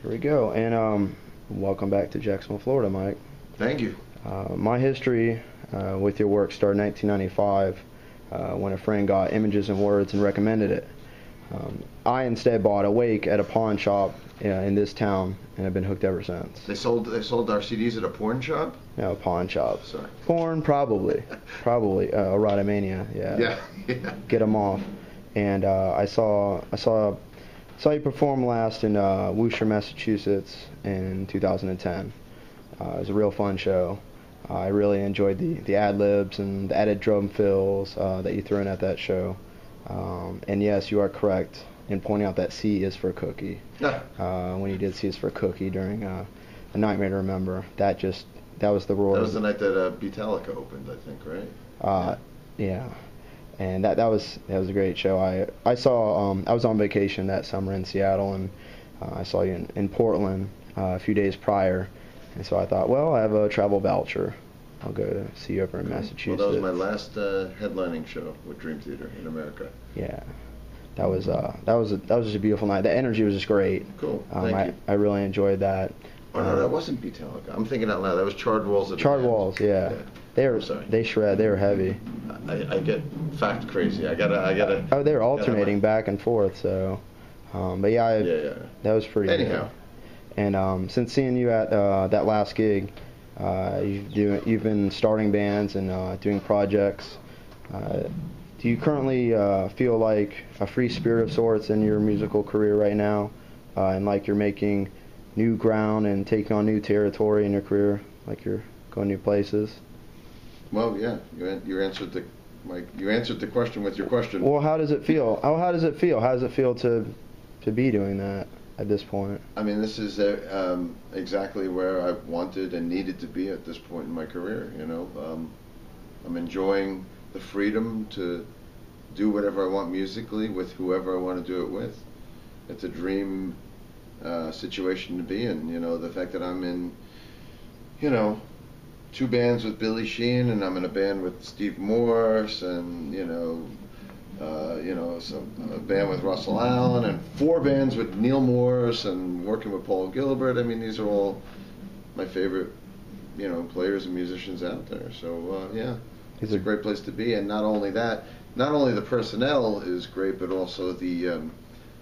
Here we go. And welcome back to Jacksonville, Florida, Mike. Thank you. My history with your work started in 1995 when a friend got Images and Words and recommended it. I instead bought a Wake at a pawn shop in this town, and I've been hooked ever since. They sold our CDs at a porn shop? No, pawn shop. Sorry. Porn, probably. Probably. Erotomania, yeah. Yeah. Get them off. And I saw you perform last in Worcester, Massachusetts in 2010. It was a real fun show. I really enjoyed the ad-libs and the added drum fills that you threw in at that show. And yes, you are correct in pointing out that C is for Cookie. When you did C is for Cookie during A Nightmare to Remember, that was the roar. That was the night that Beatallica opened, I think, right? Yeah. And that was a great show. I saw I was on vacation that summer in Seattle, and I saw you in Portland a few days prior, and so I thought, well, I have a travel voucher. I'll go to see you over in Massachusetts. Well, that was my last headlining show with Dream Theater in America. Yeah, that was just a beautiful night. The energy was just great. Cool. Thank you. I really enjoyed that. Oh no, that wasn't Beatallica. I'm thinking out loud. That was Charred Walls. Charred Walls, yeah. They shred. They were heavy. I get fact crazy. I gotta. Oh, they were alternating back and forth. So, but yeah, that was pretty. Anyhow. Good. And since seeing you at that last gig, you've been starting bands and doing projects. Do you currently feel like a free spirit of sorts in your musical career right now, and like you're making new ground and taking on new territory in your career, like you're going new places? Well, yeah, you answered the question with your question. Well, how does it feel? How does it feel to be doing that at this point? I mean, this is exactly where I wanted and needed to be at this point in my career. You know, I'm enjoying the freedom to do whatever I want musically with whoever I want to do it with. It's a dream situation to be in. You know, the fact that I'm in, two bands with Billy Sheehan, and I'm in a band with Steve Morse, and a band with Russell Allen, and 4 bands with Neal Morse, and working with Paul Gilbert. I mean, these are all my favorite, players and musicians out there. So yeah, it's a great place to be. And not only that, not only the personnel is great, but also the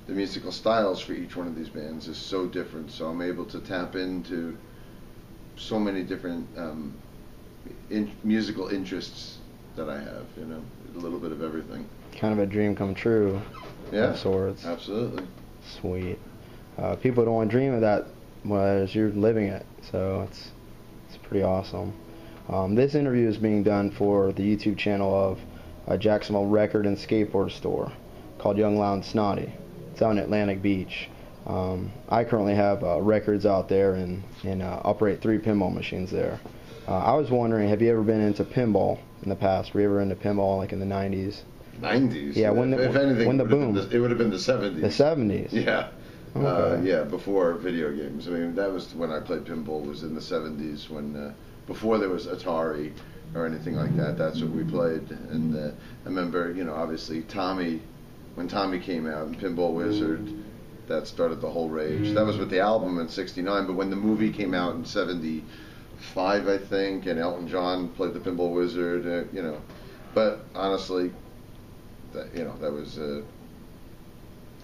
musical styles for each one of these bands is so different. So I'm able to tap into so many different musical interests that I have, a little bit of everything. Kind of a dream come true. Yeah, of sorts. Absolutely. Sweet. People don't want to dream of that, whereas you're living it, so it's pretty awesome. This interview is being done for the YouTube channel of a Jacksonville record and skateboard store called Loud And Snotty. It's out in Atlantic Beach. I currently have records out there and operate 3 pinball machines there. I was wondering, have you ever been into pinball in the past? Were you ever into pinball like in the 90s? 90s? Yeah, if anything, when the boom. It would have been the 70s. The 70s? Yeah. Okay. Yeah, before video games. I mean, that was when I played pinball, was in the 70s, when before there was Atari or anything like that. That's what we played. And I remember, obviously when Tommy came out and Pinball Wizard, that started the whole rage. That was with the album in '69, but when the movie came out in '75, I think, and Elton John played the Pinball Wizard, But honestly, that was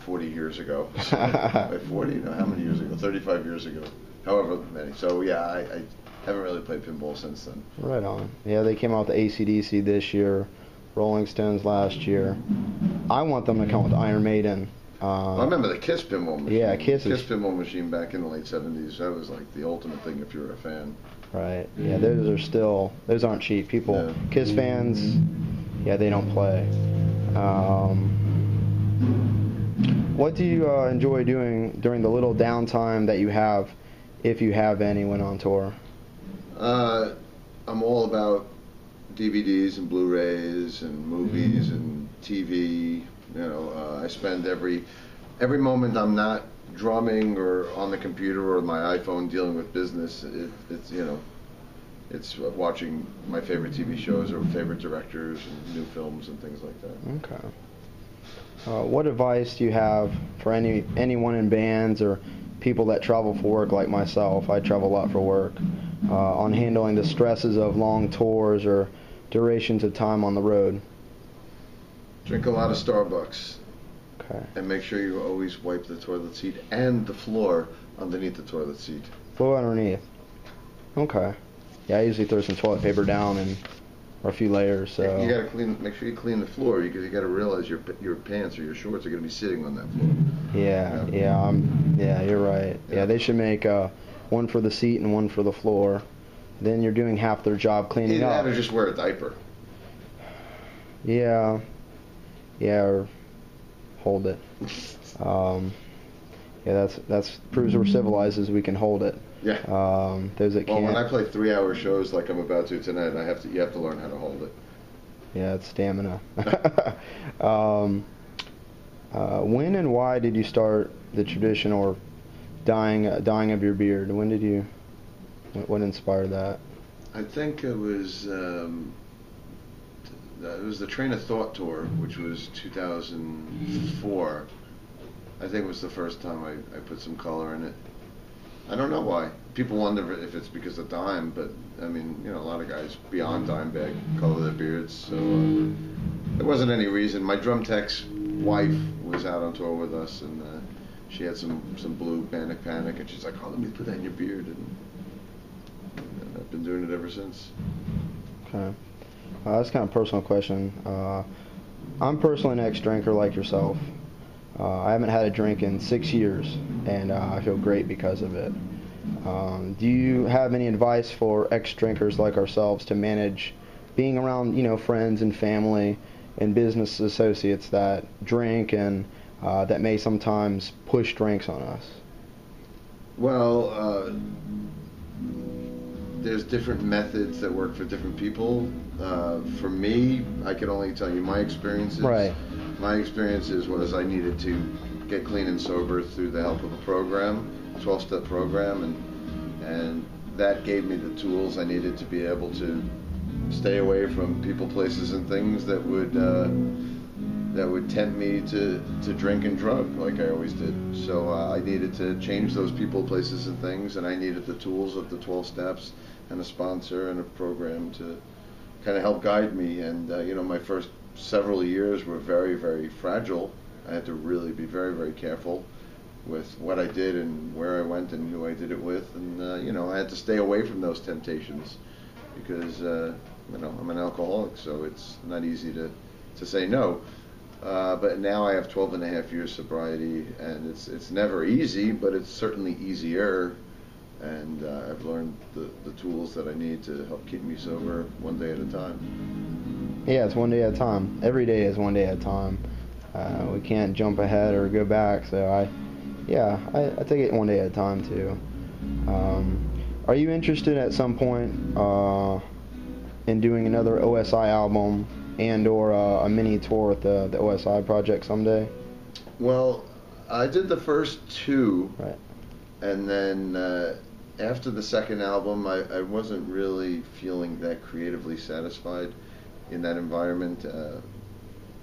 40 years ago. So, by 40, how many years ago? 35 years ago. However many. So yeah, I haven't really played pinball since then. Right on. Yeah, they came out with AC/DC this year, Rolling Stones last year. I want them to come with Iron Maiden. I remember the Kiss pinball machine. Yeah, Kiss pinball machine back in the late 70s. That was like the ultimate thing if you were a fan. Right. Yeah, those aren't cheap. People, yeah. Kiss fans, yeah, they don't play. What do you enjoy doing during the little downtime that you have, if you have any, when on tour? I'm all about DVDs and Blu-rays and movies and TV. I spend every moment I'm not drumming or on the computer or my iPhone dealing with business. It's watching my favorite TV shows or favorite directors and new films and things like that. Okay. What advice do you have for anyone in bands or people that travel for work like myself, I travel a lot for work, on handling the stresses of long tours or durations of time on the road? Drink a lot of Starbucks. Okay. And make sure you always wipe the toilet seat and the floor underneath the toilet seat. Floor underneath. Okay. Yeah, I usually throw some toilet paper down or a few layers. So you gotta make sure you clean the floor, because you gotta realize your pants or your shorts are gonna be sitting on that floor. Yeah, you're right. Yeah, they should make one for the seat and one for the floor. Then you're doing half their job cleaning up. Either that or just wear a diaper. Yeah, or hold it. Yeah, that's proves we're civilized as we can hold it. Yeah. Those that can't. Well, when I play 3-hour shows like I'm about to tonight, you have to learn how to hold it. Yeah, it's stamina. When and why did you start the tradition or dyeing of your beard? What inspired that? I think it was the Train of Thought tour, which was 2004. I think it was the first time I put some color in it. I don't know why. People wonder if it's because of Dime, but I mean, a lot of guys beyond Dimebag color their beards, so there wasn't any reason. My drum tech's wife was out on tour with us, and she had some blue Manic Panic, and she's like, "Oh, let me put that in your beard," and I've been doing it ever since. Okay. That's kind of a personal question. I'm personally an ex-drinker like yourself. I haven't had a drink in 6 years, and I feel great because of it. Do you have any advice for ex-drinkers like ourselves to manage being around, friends and family and business associates that drink and that may sometimes push drinks on us? Well, there's different methods that work for different people. For me, I can only tell you my experiences. Right. My experiences was I needed to get clean and sober through the help of a program, 12-step program, and that gave me the tools I needed to be able to stay away from people, places, and things that would tempt me to drink and drug like I always did. So I needed to change those people, places, and things, and I needed the tools of the 12 steps and a sponsor and a program to kind of help guide me. And my first several years were very, very fragile. I had to really be very, very careful with what I did and where I went and who I did it with, and I had to stay away from those temptations because I'm an alcoholic, so it's not easy to say no. But now I have 12 and a half years sobriety, and it's never easy, but it's certainly easier. And I've learned the tools that I need to help keep me sober one day at a time. Yeah, it's one day at a time. Every day is one day at a time. We can't jump ahead or go back, so I take it one day at a time too. Are you interested at some point in doing another OSI album and or a mini tour with the OSI project someday? Well, I did the first two, right, and then after the second album, I wasn't really feeling that creatively satisfied in that environment.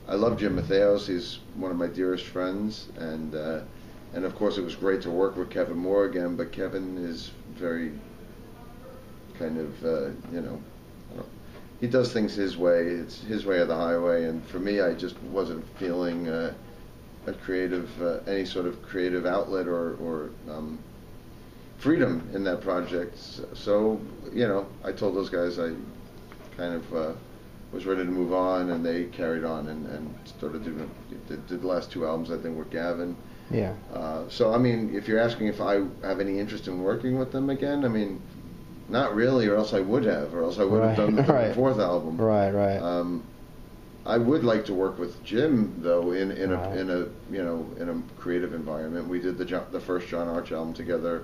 I love Jim Matheos. He's one of my dearest friends, and of course it was great to work with Kevin Moore again, but Kevin is very kind of, he does things his way. It's his way or the highway, and for me, I just wasn't feeling a creative, any sort of creative outlet or freedom in that project. So, I told those guys I kind of was ready to move on, and they carried on and started doing, did the last two albums, I think, with Gavin. Yeah. So, I mean, if you're asking if I have any interest in working with them again, I mean, not really, or else I would have, or else I would have done the third and fourth album. Right. I would like to work with Jim, though, in a creative environment. We did the first John Arch album together,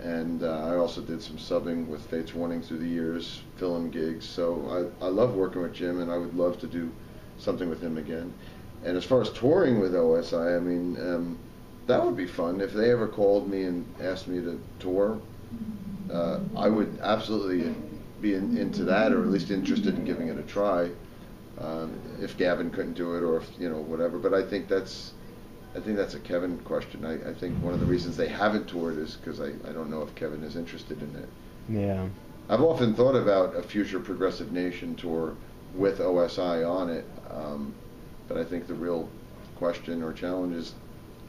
and I also did some subbing with Fates Warning through the years, fill-in gigs. So I love working with Jim, and I would love to do something with him again. And as far as touring with OSI, I mean, that would be fun. If they ever called me and asked me to tour, I would absolutely be into that, or at least interested in giving it a try. If Gavin couldn't do it, or if, whatever. But I think that's I think that's a Kevin question. I think one of the reasons they haven't toured is because I don't know if Kevin is interested in it. Yeah. I've often thought about a future Progressive Nation tour with OSI on it, but I think the real question or challenge is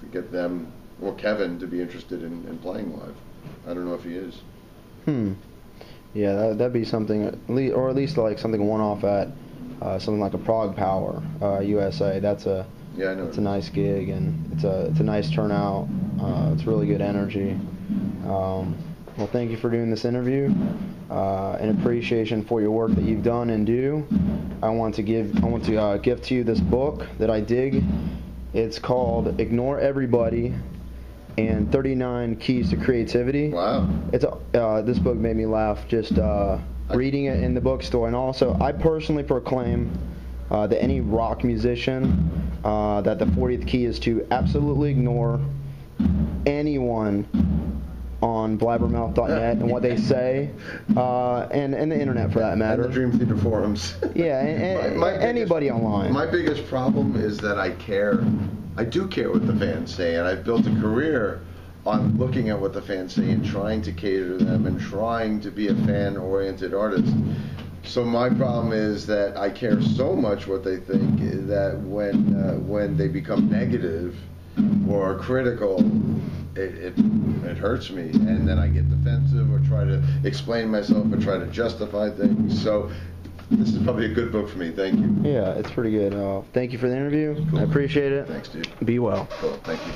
to get them or Kevin to be interested in playing live. I don't know if he is. Yeah, that'd be something, or at least like something one-off at something like a Prague Power USA. That's a it's a nice gig, and it's a nice turnout. It's really good energy. Well, thank you for doing this interview. In appreciation for your work that you've done and do, I want to gift to you this book that I dig. It's called "Ignore Everybody and 39 Keys to Creativity." Wow. It's this book made me laugh just reading it in the bookstore, and also I personally proclaim that any rock musician that the 40th key is to absolutely ignore anyone on blabbermouth.net and what they say, and the internet for that matter. And the Dream Theater forums. Yeah, and anybody online. My biggest problem is that I do care what the fans say, and I've built a career on looking at what the fans say and trying to cater to them and trying to be a fan-oriented artist. So my problem is that I care so much what they think that when they become negative or critical, it hurts me, and then I get defensive or try to explain myself or try to justify things. So this is probably a good book for me. Thank you. Yeah, it's pretty good. Thank you for the interview. Cool. I appreciate it. Thanks, dude. Be well. Cool. Thank you.